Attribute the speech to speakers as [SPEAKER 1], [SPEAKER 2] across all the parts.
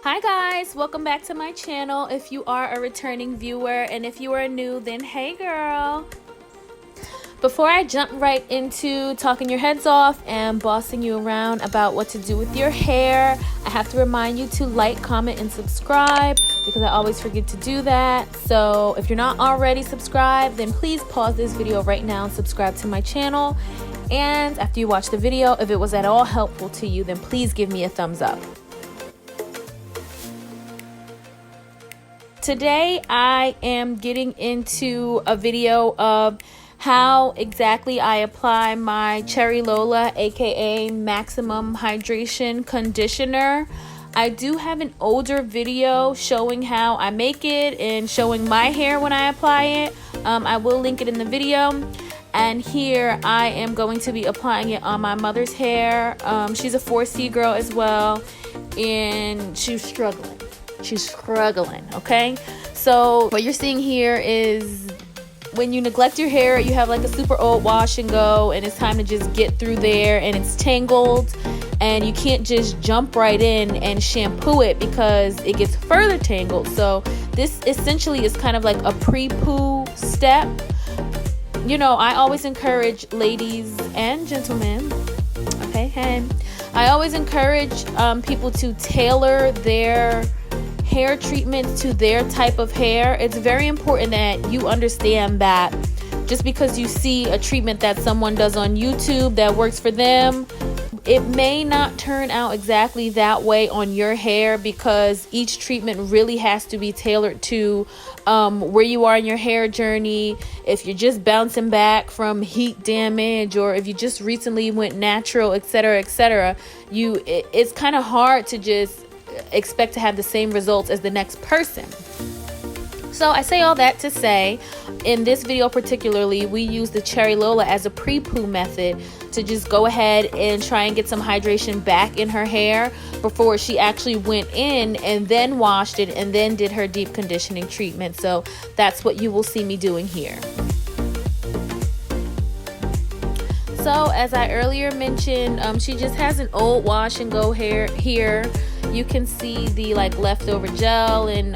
[SPEAKER 1] Hi guys, welcome back to my channel if you are a returning viewer, and if you are new, then hey girl. Before I jump right into talking your heads off and bossing you around about what to do with your hair, I have to remind you to like, comment, and subscribe because I always forget to do that. So if you're not already subscribed, then please pause this video right now and subscribe to my channel. And after you watch the video, if it was at all helpful to you, then please give me a thumbs up. Today I am getting into a video of how exactly I apply my Cherry Lola, aka Maximum Hydration Conditioner. I do have an older video showing how I make it and showing my hair when I apply it. I will link it in the video. And here I am going to be applying it on my mother's hair. She's a 4C girl as well, and she's struggling. Okay? So what you're seeing here is when you neglect your hair, you have like a super old wash and go, and it's time to just get through there, and it's tangled, and you can't just jump right in and shampoo it because it gets further tangled. So this essentially is kind of like a pre-poo step. You know, I always encourage ladies and gentlemen, okay, and I always encourage people to tailor their hair treatments to their type of hair. It's very important that you understand that just because you see a treatment that someone does on YouTube that works for them, it may not turn out exactly that way on your hair, because each treatment really has to be tailored to where you are in your hair journey. If you're just bouncing back from heat damage, or if you just recently went natural, etc., etc., it's kind of hard to just expect to have the same results as the next person. So I say all that to say, in this video particularly, we use the Cherry Lola as a pre-poo method to just go ahead and try and get some hydration back in her hair before she actually went in and then washed it and then did her deep conditioning treatment. So that's what you will see me doing here. So as I earlier mentioned, she just has an old wash and go hair here. You can see the like leftover gel and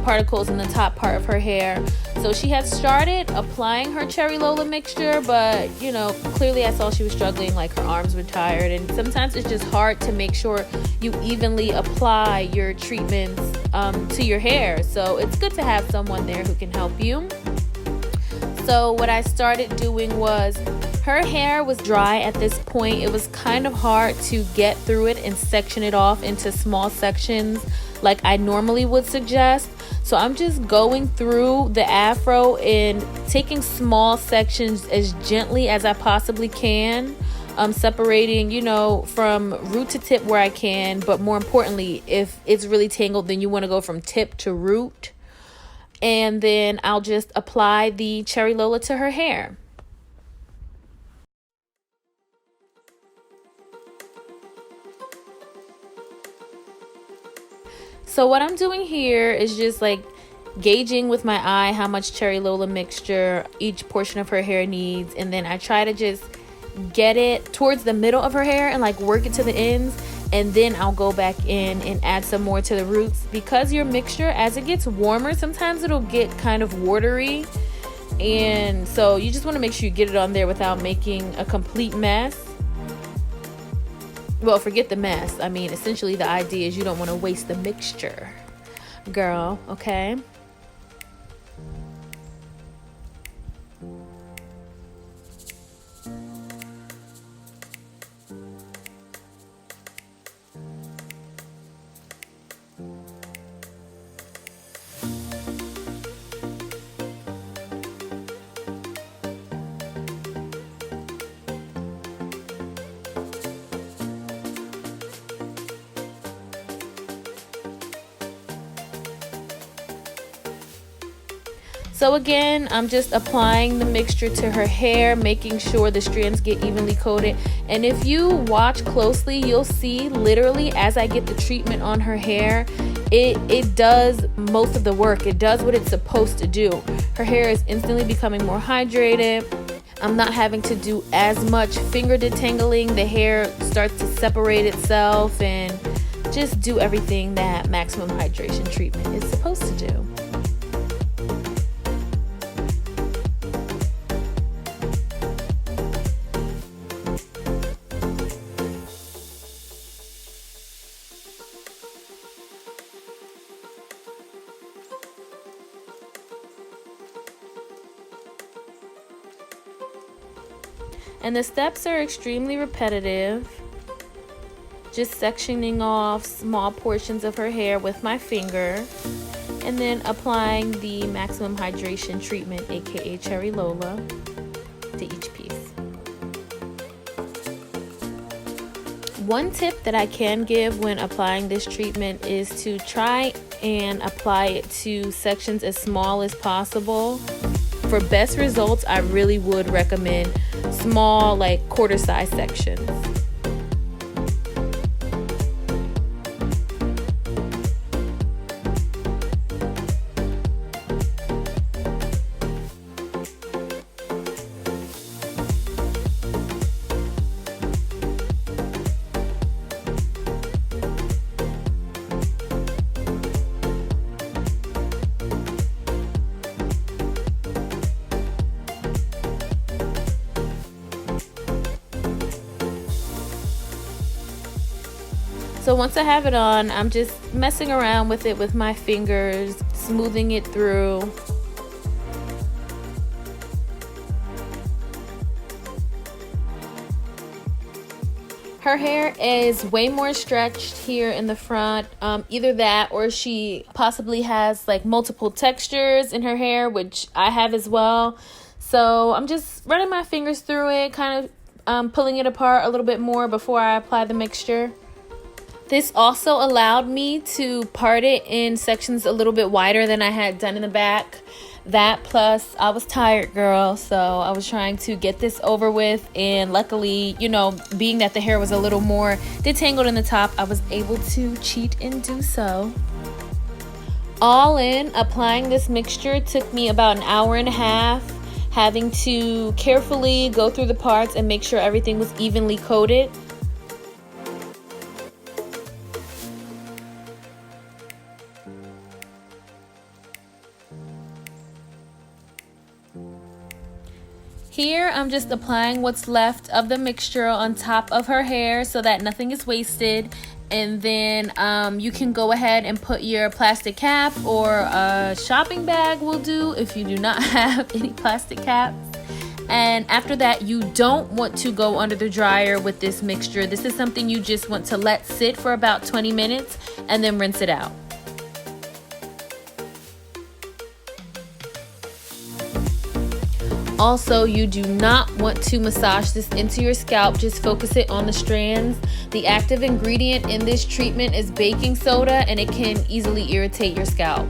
[SPEAKER 1] particles in the top part of her hair. So she had started applying her Cherry Lola mixture, but you know, clearly I saw she was struggling, like her arms were tired, and sometimes it's just hard to make sure you evenly apply your treatments to your hair. So it's good to have someone there who can help you. So what I started doing was, her hair was dry at this point. It was kind of hard to get through it and section it off into small sections like I normally would suggest. So I'm just going through the afro and taking small sections as gently as I possibly can, separating, you know, from root to tip where I can. But more importantly, if it's really tangled, then you want to go from tip to root. And then I'll just apply the Cherry Lola to her hair. So what I'm doing here is just like gauging with my eye how much Cherry Lola mixture each portion of her hair needs, and then I try to just get it towards the middle of her hair and like work it to the ends, and then I'll go back in and add some more to the roots, because your mixture, as it gets warmer, sometimes it'll get kind of watery, and so you just want to make sure you get it on there without making a complete mess. Well, forget the mess. I mean, essentially the idea is you don't want to waste the mixture, girl, okay? So again, I'm just applying the mixture to her hair, making sure the strands get evenly coated. And if you watch closely, you'll see literally as I get the treatment on her hair, it does most of the work. It does what it's supposed to do. Her hair is instantly becoming more hydrated. I'm not having to do as much finger detangling. The hair starts to separate itself, and just do everything that maximum hydration treatment is supposed to do. And the steps are extremely repetitive. Just sectioning off small portions of her hair with my finger, and then applying the maximum hydration treatment, aka Cherry Lola, to each piece. One tip that I can give when applying this treatment is to try and apply it to sections as small as possible. For best results, I really would recommend small, like quarter-size sections. So once I have it on, I'm just messing around with it with my fingers, smoothing it through. Her hair is way more stretched here in the front. Either that or she possibly has like multiple textures in her hair, which I have as well. So I'm just running my fingers through it, kind of pulling it apart a little bit more before I apply the mixture. This also allowed me to part it in sections a little bit wider than I had done in the back. That plus I was tired, girl, so I was trying to get this over with, and luckily, you know, being that the hair was a little more detangled in the top, I was able to cheat and do so. All in, applying this mixture took me about an hour and a half, having to carefully go through the parts and make sure everything was evenly coated. Here, I'm just applying what's left of the mixture on top of her hair so that nothing is wasted. And then you can go ahead and put your plastic cap or a shopping bag will do if you do not have any plastic caps. And after that, you don't want to go under the dryer with this mixture. This is something you just want to let sit for about 20 minutes and then rinse it out. Also, you do not want to massage this into your scalp, just focus it on the strands. The active ingredient in this treatment is baking soda, and it can easily irritate your scalp.